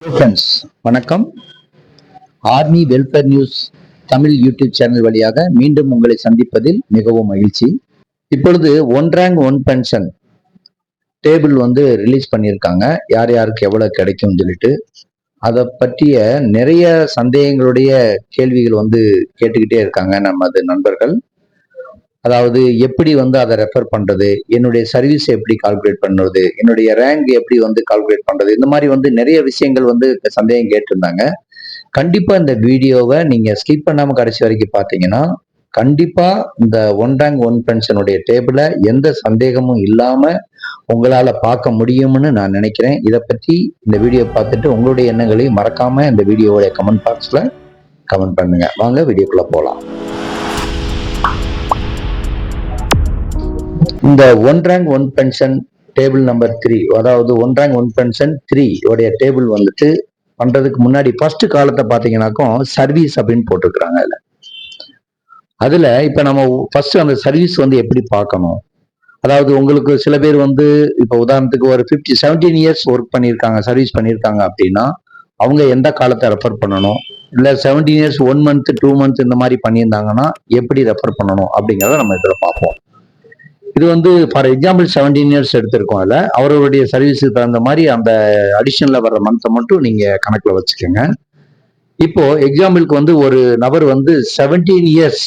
Friends வணக்கம். Army welfare news Tamil YouTube channel வழியாக மீண்டும் உங்களை சந்திப்பதில் மிகவும் மகிழ்ச்சி. இப்பொழுது one rank one pension table release பண்ணியிருக்காங்க. யார் யாருக்கு எவ்வளவு கிடைக்கும் சொல்லிட்டு அதை பற்றிய நிறைய சந்தேகங்களுடைய கேள்விகள் கேட்டுக்கிட்டே இருக்காங்க நமது நண்பர்கள். அதாவது எப்படி அதை ரெஃபர் பண்றது, என்னுடைய சர்வீஸ் எப்படி கால்குலேட் பண்றது, என்னுடைய ரேங்க் எப்படி கால்குலேட் பண்றது, இந்த மாதிரி நிறைய விஷயங்கள் சந்தேகம் கேட்டிருந்தாங்க. கண்டிப்பா இந்த வீடியோவை நீங்க ஸ்கிப் பண்ணாம கடைசி வரைக்கும் பார்த்தீங்கன்னா கண்டிப்பா இந்த ஒன் ரேங்க் ஒன் பென்ஷனுடைய டேபிளை எந்த சந்தேகமும் இல்லாம உங்களால பார்க்க முடியும்னு நான் நினைக்கிறேன். இதை பற்றி இந்த வீடியோ பார்த்துட்டு உங்களுடைய எண்ணங்களை மறக்காம இந்த வீடியோவுடைய கமெண்ட் பாக்ஸ்ல கமெண்ட் பண்ணுங்க. வாங்க வீடியோக்குள்ள போலாம். இந்த one rank one pension table number 3, அதாவது ஒன் ரேங்க் ஒன் பென்ஷன் 3 உடைய டேபிள் பண்றதுக்கு முன்னாடி ஃபர்ஸ்ட் காலத்தை பாத்தீங்கன்னாக்கும் சர்வீஸ் அப்படின்னு போட்டிருக்கிறாங்க. அதுல இப்ப நம்ம ஃபர்ஸ்ட் அந்த சர்வீஸ் எப்படி பார்க்கணும், அதாவது உங்களுக்கு சில பேர் இப்ப உதாரணத்துக்கு ஒரு 17 இயர்ஸ் ஒர்க் பண்ணியிருக்காங்க, சர்வீஸ் பண்ணியிருக்காங்க அப்படின்னா அவங்க எந்த காலத்தை ரெஃபர் பண்ணணும், இல்ல 17 இயர்ஸ் 1 மந்த் 2 மந்த் இந்த மாதிரி பண்ணியிருந்தாங்கன்னா எப்படி ரெஃபர் பண்ணணும் அப்படிங்கிறத நம்ம இதுல பார்ப்போம். இது ஃபார் எக்ஸாம்பிள் 17 இயர்ஸ் எடுத்திருக்கோம். அதுல அவருடைய சர்வீஸுக்கு தகுந்த மாதிரி அந்த அடிஷனல்ல வர்ற மந்த்தை மட்டும் நீங்க கணக்குல வச்சுக்கோங்க. இப்போ எக்ஸாம்பிளுக்கு ஒரு நபர் 17 இயர்ஸ்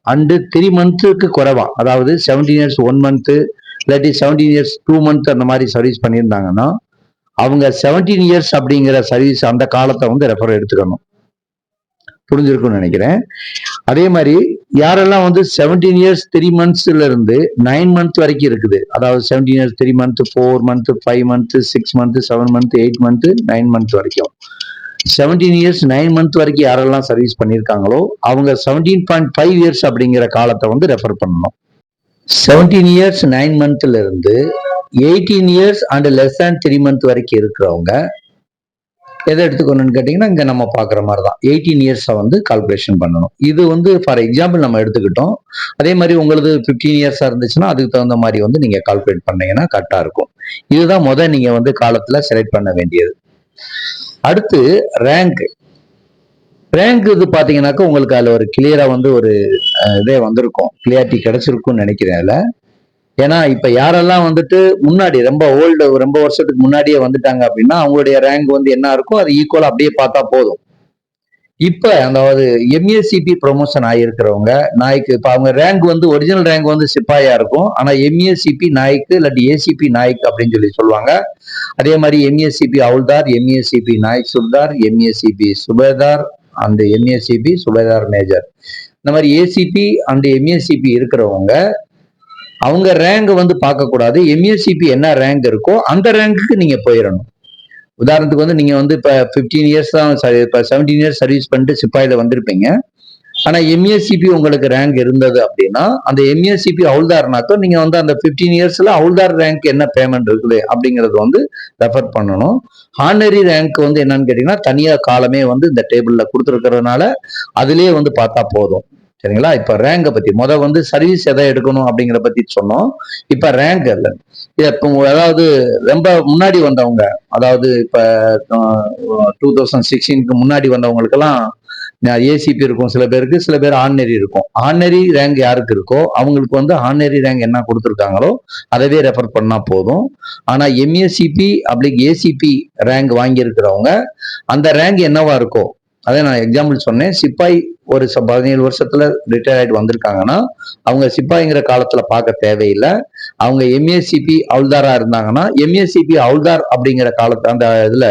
அண்டு 3 மந்த்துக்கு குறைவா, அதாவது 17 இயர்ஸ் 1 மந்த் இல்லாட்டி 17 இயர்ஸ் 2 மந்த் அந்த மாதிரி சர்வீஸ் பண்ணியிருந்தாங்கன்னா அவங்க 17 இயர்ஸ் அப்படிங்கிற சர்வீஸ் அந்த காலத்தை ரெஃபர் எடுத்துக்கணும். புரிஞ்சிருக்கும்னு நினைக்கிறேன். அதே மாதிரி யாரெல்லாம் 17 இயர்ஸ் 3 மந்த்ஸ்ல இருந்து 9 மந்த் வரைக்கும் இருக்குது, அதாவது 17 years 3 month 4 month 5 month 6 month 7 month 8 month 9 month வரைக்கும் 17 இயர்ஸ் 9 மந்த் வரைக்கும் யாரெல்லாம் சர்வீஸ் பண்ணியிருக்காங்களோ அவங்க 17.5 இயர்ஸ் அப்படிங்கிற காலத்தை ரெஃபர் பண்ணணும். 17 இயர்ஸ் 9 மந்த்ல இருந்து 18 years and less than 3 month வரைக்கும் இருக்கிறவங்க எதை எடுத்துக்கணும்னு கேட்டீங்கன்னா இங்க நம்ம பாக்குற மாதிரி தான் 18 இயர்ஸை கால்குலேஷன் பண்ணணும். இது ஃபார் எக்ஸாம்பிள் நம்ம எடுத்துக்கிட்டோம். அதே மாதிரி உங்களுக்கு 15 இயர்ஸா இருந்துச்சுன்னா அதுக்கு தகுந்த மாதிரி நீங்க கால்குலேட் பண்ணீங்கன்னா கரெக்டா இருக்கும். இதுதான் நீங்க காலத்துல செலக்ட் பண்ண வேண்டியது. அடுத்து ரேங்க். இது பாத்தீங்கன்னாக்கா உங்களுக்கு அதுல ஒரு கிளியரா ஒரு இதே வந்திருக்கும், கிளியாரிட்டி கிடைச்சிருக்கும்னு நினைக்கிறேன். அதுல ஏன்னா இப்ப யாரெல்லாம் முன்னாடி ரொம்ப ஓல்டு, ரொம்ப வருஷத்துக்கு முன்னாடியே வந்துட்டாங்க அப்படின்னா அவங்களுடைய ரேங்க் என்ன இருக்கும் அது ஈக்குவலா அப்படியே பார்த்தா போதும். இப்ப அதாவது எம்ஏசிபி ப்ரொமோஷன் ஆகியிருக்கிறவங்க நாய்க்கு இப்ப அவங்க ரேங்க் ஒரிஜினல் ரேங்க் சிப்பாயா இருக்கும். ஆனா எம்ஏசிபி நாய்க்கு இல்லாட்டி ஏசிபி நாய்க்கு அப்படின்னு சொல்லுவாங்க. அதே மாதிரி எம்ஏசிபி அவுல்தார், எம்ஏசிபி நாய்க் சுல்தார், MACP subedar and MACP subedar major, இந்த மாதிரி ஏசிபி அண்ட் எம்ஏசிபி இருக்கிறவங்க அவங்க ரேங்க் பார்க்க கூடாது. எம்ஏசிபி என்ன ரேங்க் இருக்கோ அந்த ரேங்க்கு நீங்க போயிடணும். உதாரணத்துக்கு நீங்க இப்ப 15 இயர்ஸ் தான், இப்ப 17 இயர்ஸ் சர்வீஸ் பண்ணிட்டு சிப்பாயில வந்திருப்பீங்க. ஆனா எம்ஏசிபி உங்களுக்கு ரேங்க் இருந்தது அப்படின்னா அந்த எம்ஏசிபி அவுல்தார்னாக்கோ நீங்க அந்த 15 இயர்ஸ்ல அவுல்தார் ரேங்க் என்ன பேமெண்ட் இருக்குது அப்படிங்கறது ரெஃபர் பண்ணணும். ஹானரி ரேங்க் என்னன்னு கேட்டீங்கன்னா தனியா காலமே இந்த டேபிள்ல கொடுத்துருக்கிறதுனால அதுலயே பார்த்தா போதும். சரிங்களா? இப்ப ரேங்கை பத்தி சர்வீஸ் எதை எடுக்கணும் அப்படிங்கிற பத்தி சொன்னோம். இப்ப ரேங்க் இல்லை. அதாவது ரொம்ப முன்னாடி வந்தவங்க, அதாவது இப்ப 2016க்கு முன்னாடி வந்தவங்களுக்கெல்லாம் ஏசிபி இருக்கும் சில பேருக்கு, சில பேர் ஆர்டினரி இருக்கும். ஆர்டினரி ரேங்க் யாருக்கு இருக்கோ அவங்களுக்கு ஆர்டினரி ரேங்க் என்ன கொடுத்துருக்காங்களோ அதவே ரெஃபர் பண்ணா போதும். ஆனா எம்ஏசிபி அப்படி ஏசிபி ரேங்க் வாங்கி இருக்கிறவங்க அந்த ரேங்க் என்னவா இருக்கோ, அதே நான் எக்ஸாம்பிள் சொன்னேன். சிப்பாய் ஒரு 17 வருஷத்துல ரிட்டையர் ஆயிட்டு வந்திருக்காங்கன்னா அவங்க சிப்பாய்ங்கிற காலத்துல பார்க்க தேவையில்லை. அவங்க எம்ஏசிபி அவுல்தாரா இருந்தாங்கன்னா எம்ஏசிபி அவுல்தார் அப்படிங்கிற காலத்து அந்த இதுல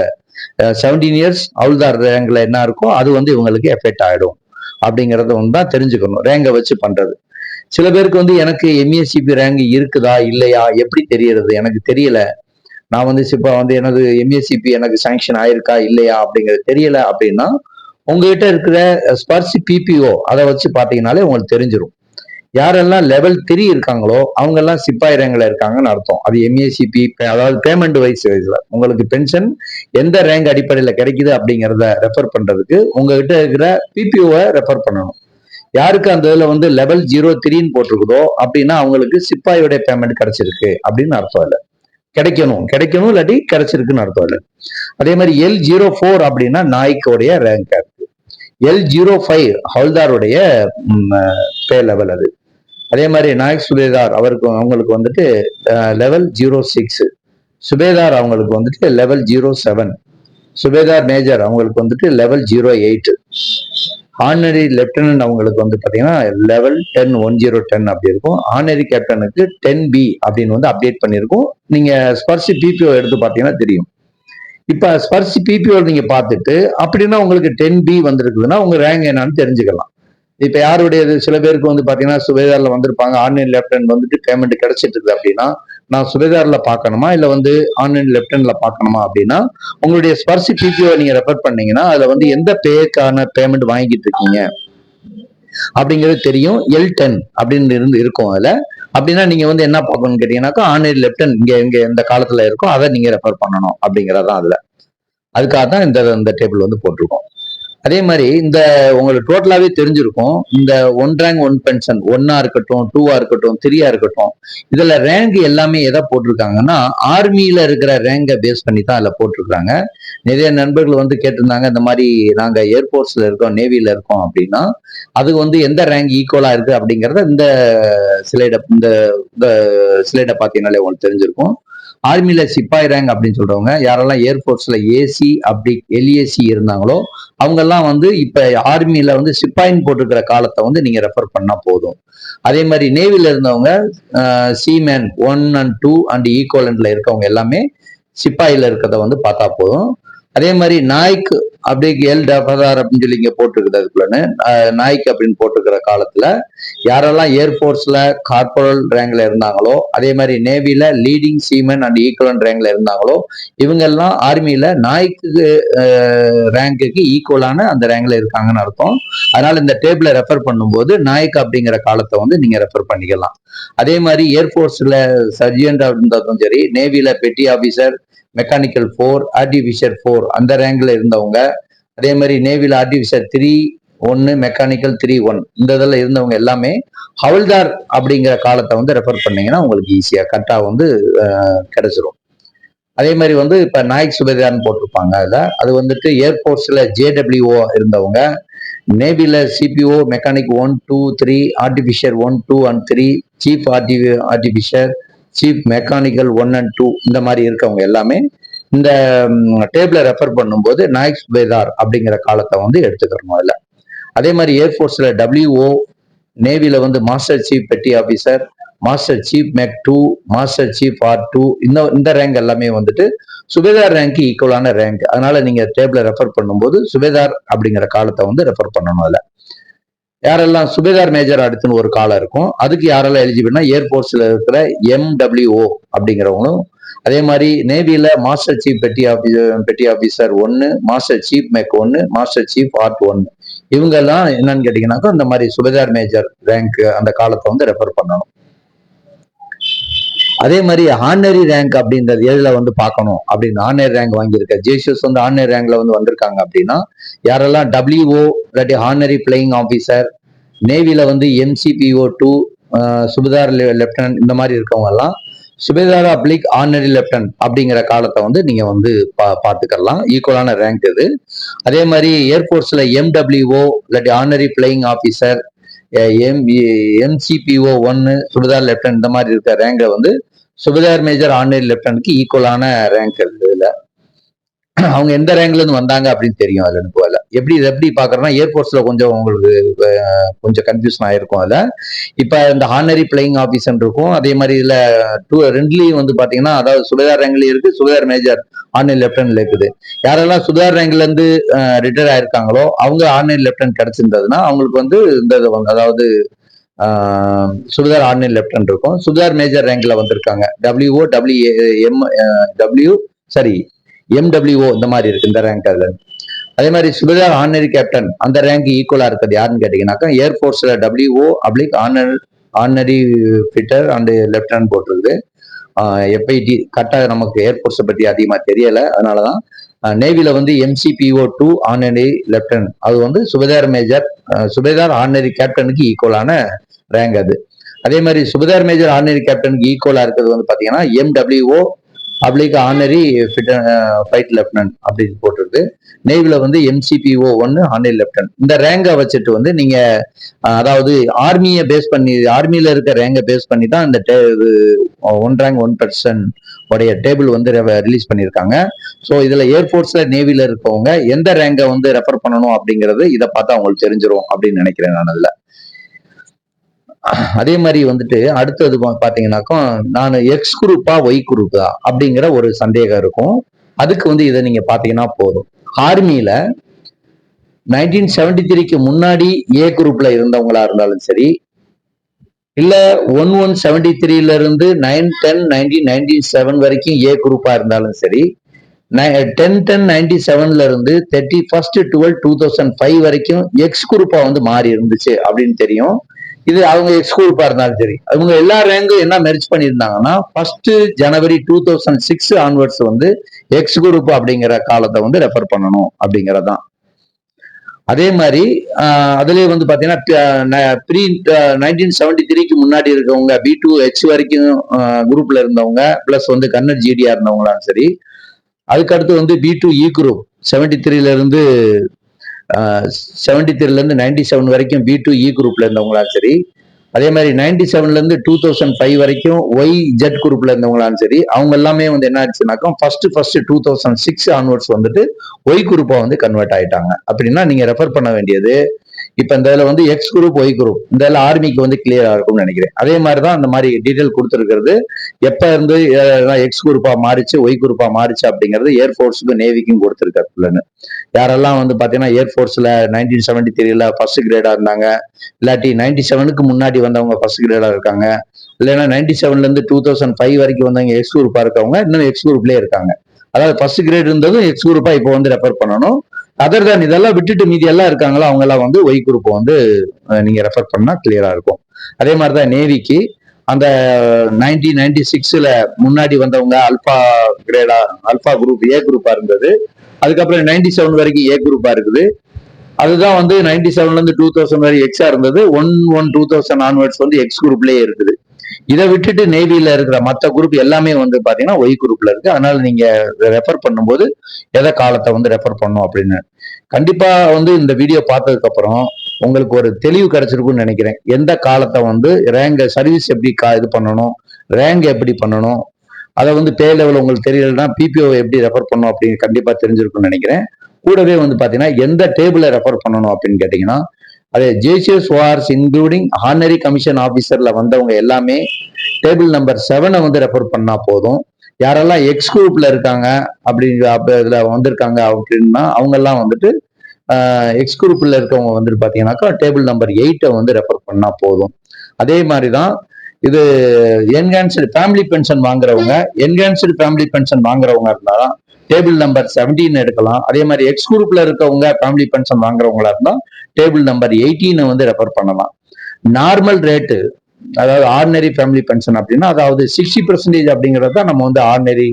17 இயர்ஸ் அவுல்தார் ரேங்க்ல என்ன இருக்கோ அது இவங்களுக்கு எஃபெக்ட் ஆயிடும் அப்படிங்கறத தான் தெரிஞ்சுக்கணும் ரேங்கை வச்சு பண்றது. சில பேருக்கு எனக்கு எம்ஏசிபி ரேங்க் இருக்குதா இல்லையா எப்படி தெரியறது, எனக்கு தெரியல, நான் சிப்பா எனது எம்ஏசிபி எனக்கு சாங்ஷன் ஆயிருக்கா இல்லையா அப்படிங்கிறது தெரியல அப்படின்னா உங்ககிட்ட இருக்கிற ஸ்பர்ஸ் பிபிஓ அதை வச்சு பாத்தீங்கன்னாலே உங்களுக்கு தெரிஞ்சிடும். யாரெல்லாம் லெவல் 3 இருக்காங்களோ அவங்க எல்லாம் சிப்பாய் ரேங்க்ல இருக்காங்கன்னு அர்த்தம். அது எம்ஏசிபி, அதாவது பேமெண்ட் வைஸ் உங்களுக்கு பென்ஷன் எந்த ரேங்க் அடிப்படையில கிடைக்குது அப்படிங்கிறத ரெஃபர் பண்றதுக்கு உங்ககிட்ட இருக்கிற பிபிஓவை ரெஃபர் பண்ணணும். யாருக்கு அந்த இதுல லெவல் 03ன்னு போட்டிருக்குதோ அப்படின்னா அவங்களுக்கு சிப்பாயோட பேமெண்ட் கிடைச்சிருக்கு அப்படின்னு அர்த்தம் இல்லை. கிடைக்கணும் இல்லாட்டி கிடைச்சிருக்குன்னு அர்த்தம் இல்லை. அதே மாதிரி L04 அப்படின்னா நாய்க்கோடைய ரேங்க் இருக்கு. L05 ஹவுல்தாருடைய பே லெவல் அது. அதே மாதிரி நாயக் சுபேதார் அவங்களுக்கு வந்துட்டு லெவல் 06, சுபேதார் அவங்களுக்கு வந்துட்டு லெவல் 07, சுபேதார் மேஜர் அவங்களுக்கு வந்துட்டு லெவல் 08, ஆர்டினரி லெப்டினன்ட் அவங்களுக்கு வந்து பாத்தீங்கன்னா லெவல் 10 அப்படி இருக்கும். ஆர்டினரி கேப்டனுக்கு 10B அப்படின்னு வந்து அப்டேட் பண்ணியிருக்கும். நீங்க ஸ்பர்சி பிபிஓ எடுத்து பாத்தீங்கன்னா தெரியும். இப்ப ஸ்பர்சி பிபிஓ நீங்க பார்த்துட்டு அப்படின்னா உங்களுக்கு 10B வந்திருக்குதுன்னா உங்க ரேங்க் என்னன்னு தெரிஞ்சுக்கலாம். இப்ப யாருடையது, சில பேருக்கு வந்து பாத்தீங்கன்னா சுபேதார்ல வந்திருப்பாங்க, ஆன்லைன் லெப்டினன்ட் வந்துட்டு பேமெண்ட் கிடைச்சிட்டு இருக்குது அப்படின்னா நான் சுபேதார்ல பார்க்கணுமா இல்ல வந்து ஆன்லைன் லெப்டினன்ட்ல பார்க்கணுமா அப்படின்னா உங்களுடைய ஸ்பர்சி பிபிஓ நீங்க ரெஃபர் பண்ணீங்கன்னா அதுல வந்து எந்த பேக்கான பேமெண்ட் வாங்கிட்டு இருக்கீங்க அப்படிங்கிறது தெரியும். L10 அப்படின்னு இருக்கும் அதுல. அப்படின்னா நீங்க வந்து என்ன பார்க்கணும்னு கேட்டீங்கன்னாக்கா ஆன்லைன் லெப்டினன்ட் இங்க எந்த காலத்துல இருக்கோ அதை நீங்க ரெஃபர் பண்ணணும் அப்படிங்கறதான் அதுல. அதுக்காக தான் இந்த டேபிள் வந்து போட்டிருக்கோம். அதே மாதிரி இந்த உங்களுக்கு டோட்டலாவே தெரிஞ்சிருக்கும். இந்த 1 ரேங்க் 1 பென்ஷன் 1ஆ இருக்கட்டும், 2ஆ இருக்கட்டும், 3ஆ இருக்கட்டும், இதுல ரேங்க் எல்லாமே எதை போட்டிருக்காங்கன்னா ஆர்மியில இருக்கிற ரேங்கை பேஸ் பண்ணி தான் அதுல போட்டிருக்காங்க. நிறைய நண்பர்கள் வந்து கேட்டிருந்தாங்க, இந்த மாதிரி நாங்க ஏர்போர்ட்ஸ்ல இருக்கோம், நேவில இருக்கோம் அப்படின்னா அது வந்து எந்த ரேங்க் ஈக்குவலா இருக்கு அப்படிங்கறத இந்த ஸ்லைட பாத்தீங்கன்னாலே உங்களுக்கு தெரிஞ்சிருக்கும். ஆர்மியில சிப்பாய் ரேங்க் அப்படின்னு சொல்றவங்க யாரெல்லாம் ஏர்போர்ட்ஸ்ல ஏசி அப்படி எல்ஏசி இருந்தாங்களோ அவங்க எல்லாம் வந்து இப்ப ஆர்மியில வந்து சிப்பாயின் போட்டிருக்கிற காலத்தை வந்து நீங்க ரெஃபர் பண்ணா போதும். அதே மாதிரி நேவில இருந்தவங்க சீமேன் 1 and 2 அண்ட் ஈக்குவலன்ட்ல இருக்கவங்க எல்லாமே சிப்பாயில இருக்கிறத வந்து பார்த்தா போதும். அதே மாதிரி நாய்க்கு அப்படி L10 அப்படின்னு சொல்லி இங்க போட்டிருக்குது. அதுக்குள்ளன்னு நாய்க்கு அப்படின்னு போட்டிருக்கிற காலத்துல யாரெல்லாம் ஏர்போர்ட்ஸ்ல கார்பரல் ரேங்க்ல இருந்தாங்களோ, அதே மாதிரி நேவில லீடிங் சீமன் அண்ட் ஈக்குவலன்ட் ரேங்க்ல இருந்தாங்களோ இவங்க எல்லாம் ஆர்மியில நாய்க்கு ரேங்குக்கு ஈக்குவலான அந்த ரேங்க்ல இருக்காங்கன்னு அர்த்தம். அதனால இந்த டேபிளை ரெஃபர் பண்ணும்போது நாய்க்கு அப்படிங்கிற காலத்தை வந்து நீங்க ரெஃபர் பண்ணிக்கலாம். அதே மாதிரி ஏர்போர்ட்ஸ்ல சர்ஜியன்டா இருந்தாலும் சரி, நேவில பெட்டி ஆபீசர் மெக்கானிக்கல் 4 ஆர்டிபிஷியர் 4 அந்த ரேங்க்ல இருந்தவங்க, அதே மாதிரி நேவில ஆர்டிபிஷியர் 3-1 மெக்கானிக்கல் 3-1 இந்த இதில் இருந்தவங்க எல்லாமே ஹவுல்தார் அப்படிங்கிற காலத்தை வந்து ரெஃபர் பண்ணீங்கன்னா உங்களுக்கு ஈஸியா கரெக்டா வந்து கிடைச்சிரும். அதே மாதிரி வந்து இப்ப நாயக் சுபேதார்னு போட்டிருப்பாங்க. அதுல அது வந்துட்டு ஏர்போர்ட்ஸ்ல JWO இருந்தவங்க, நேவில CPO mechanic 1, 2, 3 artificer 1, 2 and 3 chief artificer chief mechanical 1 and 2 இந்த மாதிரி இருக்கவங்க எல்லாமே இந்த டேபிளை ரெஃபர் பண்ணும்போது நாயக் சுபேதார் அப்படிங்கிற காலத்தை வந்து எடுத்துக்கிறோம் அதுல. அதே மாதிரி ஏர்போர்ட்ஸ்ல WO, நேவில வந்து மாஸ்டர் சீஃப் பெட்டி ஆபீசர், மாஸ்டர் சீஃப் மெக் 2, மாஸ்டர் சீஃப் R2 இந்த ரேங்க் எல்லாமே வந்துட்டு சுபேதார் ரேங்க் ஈக்குவலான ரேங்க். அதனால நீங்க டேபிளை ரெஃபர் பண்ணும்போது சுபேதார் அப்படிங்கிற காலத்தை வந்து ரெஃபர் பண்ணணும். அதுல யாரெல்லாம் சுபேதார் மேஜர் அடுத்துன்னு ஒரு காலம் இருக்கும், அதுக்கு யாரெல்லாம் எலிஜிபிள்னா ஏர்போர்ட்ஸ்ல இருக்கிற MWO அப்படிங்கிறவங்களும், அதே மாதிரி நேவில மாஸ்டர் சீஃப் பெட்டி ஆபீசர் 1, மாஸ்டர் சீஃப் மெக் 1, மாஸ்டர் சீஃப் R1 இவங்க எல்லாம் என்னன்னு கேட்டீங்கன்னாக்கா இந்த மாதிரி சுபேதார் மேஜர் ரேங்க் அந்த காலத்தை வந்து ரெஃபர் பண்ணணும். அதே மாதிரி ஆர்டினரி ரேங்க் அப்படின்றது எதுல வந்து பார்க்கணும் அப்படின்னு, ஆர்டினரி ரேங்க் வாங்கியிருக்க ஜேசஸ் வந்து ஆர்டினரி ரேங்க்ல வந்து வந்திருக்காங்க அப்படின்னா யாரெல்லாம் WO இல்லாட்டி ஆர்டினரி பிளேயிங் ஆபீசர், நேவில வந்து MCPO 2 சுபேதார் லெப்டினன்ட் இந்த மாதிரி இருக்கவங்க எல்லாம் சுபேதார் அப்ளிக் ஆர்டினரி லெப்டினன்ட் அப்படிங்கிற காலத்தை வந்து நீங்க வந்து பார்த்துக்கலாம். ஈக்குவலான ரேங்க் இது. அதே மாதிரி ஏர்போர்ட்ஸ்ல MWO இல்லாட்டி ஆர்டினரி பிளேயிங் ஆபீசர், MCPO 1 சுபேதார் லெப்டினன்ட் இந்த மாதிரி இருக்க ரேங்கை வந்து சுபேதார் மேஜர் ஆர்டினரி லெப்டினன்ட்க்கு ஈக்குவலான ரேங்க் இருக்கு. இதுல அவங்க எந்த ரேங்க்ல இருந்து வந்தாங்க அப்படின்னு தெரியும். அதுல எனக்கு எப்படி பாக்குறேன்னா ஏர்போர்ட்ஸ்ல கொஞ்சம் உங்களுக்கு கொஞ்சம் கன்ஃபியூஷன் ஆயிருக்கும். அதுல இப்ப இந்த ஆர்டினரி பிளேயிங் ஆபீசர் இருக்கும், அதே மாதிரி இதுல ரெண்டுலயும் வந்து பாத்தீங்கன்னா அதாவது சுபேதார் ரேங்க்லயும் இருக்கு, சுபேதார் மேஜர் ஆர்டினரி லெப்டினன்ட்ல இருக்குது. யாரெல்லாம் சுபேதார் ரேங்க்ல இருந்து ரிட்டையர் ஆயிருக்காங்களோ அவங்க ஆர்டினரி லெப்டினன்ட் கிடைச்சிருந்ததுன்னா அவங்களுக்கு வந்து இந்த அதாவது சுபேதார் ஆர்டினரி லெப்டினன்ட் இருக்கும். சுபேதார் மேஜர் ரேங்க்ல வந்திருக்காங்க WO MWO இந்த மாதிரி இருக்கு இந்த ரேங்க். அதுல அதே மாதிரி சுபேதார் ஆர்டினரி கேப்டன் அந்த ரேங்க் ஈக்குவலா இருக்கிறது யாருன்னு கேட்டீங்கன்னாக்கா ஏர்போர்ட்ஸ்ல WO அப்ளிக் ordinary fitter and lieutenant போட்டிருக்கு. FIT கரெக்டா நமக்கு ஏர்போர்ட்ஸை பத்தி அதிகமா தெரியல, அதனாலதான். நேவில வந்து MCPO 2 ஆர்டினரி லெப்டினன்ட் அது வந்து சுபேதார் மேஜர் சுபேதார் ஆர்டினரி கேப்டனுக்கு ஈக்குவலான ரேங்க் அது. அதே மாதிரி சுபேதார் மேஜர் ஆர்டினரி கேப்டனுக்கு ஈக்குவலா இருக்கிறது வந்து பாத்தீங்கன்னா MWO அப்ளிக் ஆனரி ஃபைட் லெப்டினன்ட் அப்படின்னு போட்டிருக்கு. நேவில வந்து MCPO 1 ஆனரி லெப்டினன்ட். இந்த ரேங்கை வச்சுட்டு வந்து நீங்க அதாவது ஆர்மியை பேஸ் பண்ணி, ஆர்மியில இருக்க ரேங்கை பேஸ் பண்ணி தான் இந்த ஒன் ரேங்க் ஒன் பர்சன் உடைய டேபிள் வந்து ரிலீஸ் பண்ணியிருக்காங்க. ஸோ இதுல ஏர்ஃபோர்ஸ்ல நேவில இருக்கவங்க எந்த ரேங்கை வந்து ரெஃபர் பண்ணணும் அப்படிங்கிறது இதை பார்த்தா அவங்களுக்கு தெரிஞ்சிடும் அப்படின்னு நினைக்கிறேன் நான். அதுல அதே மாதிரி வந்துட்டு அடுத்தது பாத்தீங்கன்னாக்கா நான் எக்ஸ் குரூப்பா ஒய் குரூப்பா அப்படிங்கிற ஒரு சந்தேகம் இருக்கும். அதுக்கு வந்து இதை நீங்க பாத்தீங்கன்னா போதும். ஆர்மியில 1973க்கு முன்னாடி ஏ குரூப்ல இருந்தவங்களா இருந்தாலும் சரி, இல்ல 1173ல இருந்து 9/10/1997 வரைக்கும் ஏ குரூப்பா இருந்தாலும் சரி, 10/10/97ல இருந்து 31/12/2005 வரைக்கும் எக்ஸ் குரூப்பா வந்து மாறி இருந்துச்சு அப்படின்னு தெரியும். இது அவங்க எக்ஸ் குரூப்பா இருந்தாலும் சரி, அவங்க எல்லா ரேங்கும் என்ன மெர்ஜ் பண்ணியிருந்தாங்கன்னா 1 ஜனவரி 2006 ஆன்வர்ட்ஸ் வந்து எக்ஸ் குரூப் அப்படிங்கிற காலத்தை வந்து ரெஃபர் பண்ணணும் அப்படிங்கறதான். அதே மாதிரி அதுலயே வந்து பாத்தீங்கன்னா ப்ரீ 1973க்கு முன்னாடி இருக்கவங்க B2H வரைக்கும் குரூப்ல இருந்தவங்க பிளஸ் வந்து கன்னர் ஜிடியா இருந்தவங்களாம் சரி, அதுக்கடுத்து வந்து B2E குரூப் 73ல இருந்து 73ல இருந்து 97 வரைக்கும் B2E குரூப்ல இருந்தவங்களாம் சரி, அதே மாதிரி 97ல இருந்து 2005 வரைக்கும் YZ குரூப்ல இருந்தவங்களாம் சரி, அவங்க எல்லாமே வந்து என்ன ஆச்சுனாக்கா ஃபர்ஸ்ட் 2006 ஆன்வர்ட்ஸ் வந்துட்டு ஒய் குரூப்பா வந்து கன்வெர்ட் ஆயிட்டாங்க. அப்படின்னா நீங்க ரெஃபர் பண்ண வேண்டியது இப்ப இந்த இதுல வந்து எக்ஸ் குரூப் ஒய் குரூப் இந்த ஆர்மிக்கு வந்து கிளியரா இருக்கும்னு நினைக்கிறேன். அதே மாதிரிதான் அந்த மாதிரி டீடைல் கொடுத்துருக்கிறது. எப்ப இருந்து எக்ஸ் குரூப்பா மாறிச்சு ஒய் குரூப்பா மாறிச்சு அப்படிங்கிறது ஏர்ஃபோர்ஸுக்கும் நேவிக்கும் கொடுத்துருக்காரு. யாரெல்லாம் வந்து பாத்தீங்கன்னா ஏர்ஃபோர்ஸ்ல 1973ல ஃபர்ஸ்ட் கிரேடா இருந்தாங்க, இல்லாட்டி 97க்கு முன்னாடி வந்தவங்க ஃபர்ஸ்ட் கிரேடா இருக்காங்க, இல்லைன்னா 97ல இருந்து 2005 வரைக்கும் வந்தவங்க எக்ஸ் குரூப்பா இருக்கவங்க இன்னும் எக்ஸ் குரூப்லயே இருக்காங்க. அதாவது ஃபர்ஸ்ட் கிரேட் இருந்ததும் எக்ஸ் குரூப்பா இப்போ வந்து ரெஃபர் பண்ணணும். அதர் தான் இதெல்லாம் விட்டுட்டு மீதி எல்லாம் இருக்காங்களோ அவங்க எல்லாம் வந்து ஒய் குரூப் வந்து நீங்க ரெஃபர் பண்ணா கிளியரா இருக்கும். அதே மாதிரிதான் நேவிக்கு அந்த 1996ல முன்னாடி வந்தவங்க அல்பா கிரேடா அல்பா குரூப் ஏ குரூப்பா இருந்தது. அதுக்கப்புறம் 97 வரைக்கும் ஏ குரூப்பா இருக்குது. அதுதான் வந்து 97ல இருந்து 2000 வரை எக்ஸா இருந்தது. 1/1/2000 ஆன்வர்ட்ஸ் வந்து எக்ஸ் குரூப்லயே இருக்குது. இதை விட்டுட்டு நேவில இருக்கிற மற்ற குரூப் எல்லாமே வந்து பாத்தீங்கன்னா ஒய் குரூப்ல இருக்கு. அதனால நீங்க ரெஃபர் பண்ணும்போது எதை காலத்தை வந்து ரெஃபர் பண்ணும் அப்படின்னு கண்டிப்பா வந்து இந்த வீடியோ பார்த்ததுக்கு அப்புறம் உங்களுக்கு ஒரு தெளிவு கிடைச்சிருக்கும்னு நினைக்கிறேன். எந்த காலத்தை வந்து ரேங்க் சர்வீஸ் எப்படி இது பண்ணணும், ரேங்க் எப்படி பண்ணணும், அதை வந்து பே லெவல் உங்களுக்கு தெரியலன்னா பிபிஓ எப்படி ரெஃபர் பண்ணணும் அப்படின்னு கண்டிப்பா தெரிஞ்சிருக்கும்னு நினைக்கிறேன். கூடவே வந்து பாத்தீங்கன்னா எந்த டேபிளை ரெஃபர் பண்ணணும் அப்படின்னு கேட்டீங்கன்னா அதே ஜேசிஎஸ் ஓஆர்ஸ் இன்க்ளூடிங் ஆர்டினரி கமிஷன் ஆபீசர்ல வந்தவங்க எல்லாமே டேபிள் நம்பர் 7 வந்து ரெஃபர் பண்ணா போதும். யாரெல்லாம் எக்ஸ் குரூப்ல இருக்காங்க அப்படி இதுல வந்திருக்காங்க அப்படின்னா அவங்க எல்லாம் வந்துட்டு எக்ஸ் குரூப்ல இருக்கவங்க வந்துட்டு பாத்தீங்கன்னாக்கா டேபிள் நம்பர் 8 வந்து ரெஃபர் பண்ணா போதும். அதே மாதிரிதான் இது என்ஹான்ஸ்டு ஃபேமிலி பென்ஷன் வாங்குறவங்க இருந்தா டேபிள் நம்பர் 17 எடுக்கலாம். அதே மாதிரி எக்ஸ் குரூப்ல இருக்கவங்க ஃபேமிலி பென்ஷன் வாங்குறவங்களா இருந்தா டேபிள் நம்பர் 18 வந்து ரெஃபர் பண்ணலாம். நார்மல் ரேட்டு அதாவது ஆர்டினரி ஃபேமிலி பென்ஷன் அப்படின்னா அதாவது 60% அப்படிங்கறத நம்ம வந்து ஆர்டினரி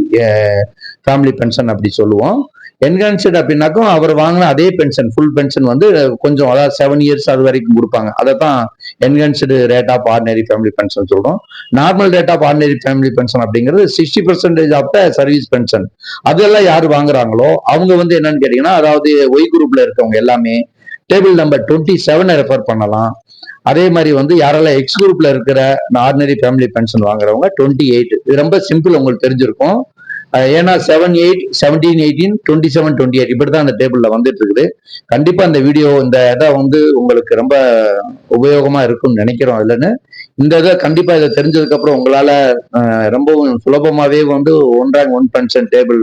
ஃபேமிலி பென்ஷன் அப்படி சொல்லுவோம். என்ஹான்ஸ்டு அப்படின்னாக்கும் அவர் வாங்கின அதே பென்ஷன் ஃபுல் பென்ஷன் வந்து கொஞ்சம் அதாவது 7 இயர்ஸ் அது வரைக்கும் கொடுப்பாங்க. அதை தான் enhanced rate of ordinary family pension சொல்றோம். Normal rate of ordinary family pension அப்படிங்கிறது 60% ஆஃப் த சர்வீஸ் பென்ஷன். அதெல்லாம் யார் வாங்குறாங்களோ அவங்க வந்து என்னன்னு கேட்டீங்கன்னா அதாவது ஒய் குரூப்ல இருக்கவங்க எல்லாமே டேபிள் நம்பர் 27 ரெஃபர் பண்ணலாம். அதே மாதிரி வந்து யாரெல்லாம் எக்ஸ் குரூப்ல இருக்கிற ஆர்டினரி ஃபேமிலி பென்ஷன் வாங்குறவங்க 28. இது ரொம்ப சிம்பிள், உங்களுக்கு தெரிஞ்சிருக்கும். ஏன்னா 7, 8, 17, 18, 27, 28 இப்படிதான் அந்த டேபிள்ல வந்துட்டு இருக்குது. கண்டிப்பா இந்த வீடியோ இந்த இதை வந்து உங்களுக்கு ரொம்ப உபயோகமா இருக்கும்னு நினைக்கிறோம். இல்லைன்னு இந்த இதை கண்டிப்பா இதை தெரிஞ்சதுக்கு அப்புறம் உங்களால ரொம்பவும் சுலபமாவே வந்து 1 rank 1 pension table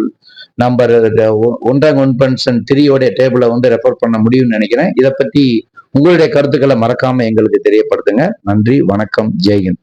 number 1 rank 1 pension 3 டேபிளை வந்து ரெஃபர் பண்ண முடியும்னு நினைக்கிறேன். இதை பத்தி உங்களுடைய கருத்துக்களை மறக்காம எங்களுக்கு தெரியப்படுத்துங்க. நன்றி, வணக்கம், ஜெய்ஹிந்த்.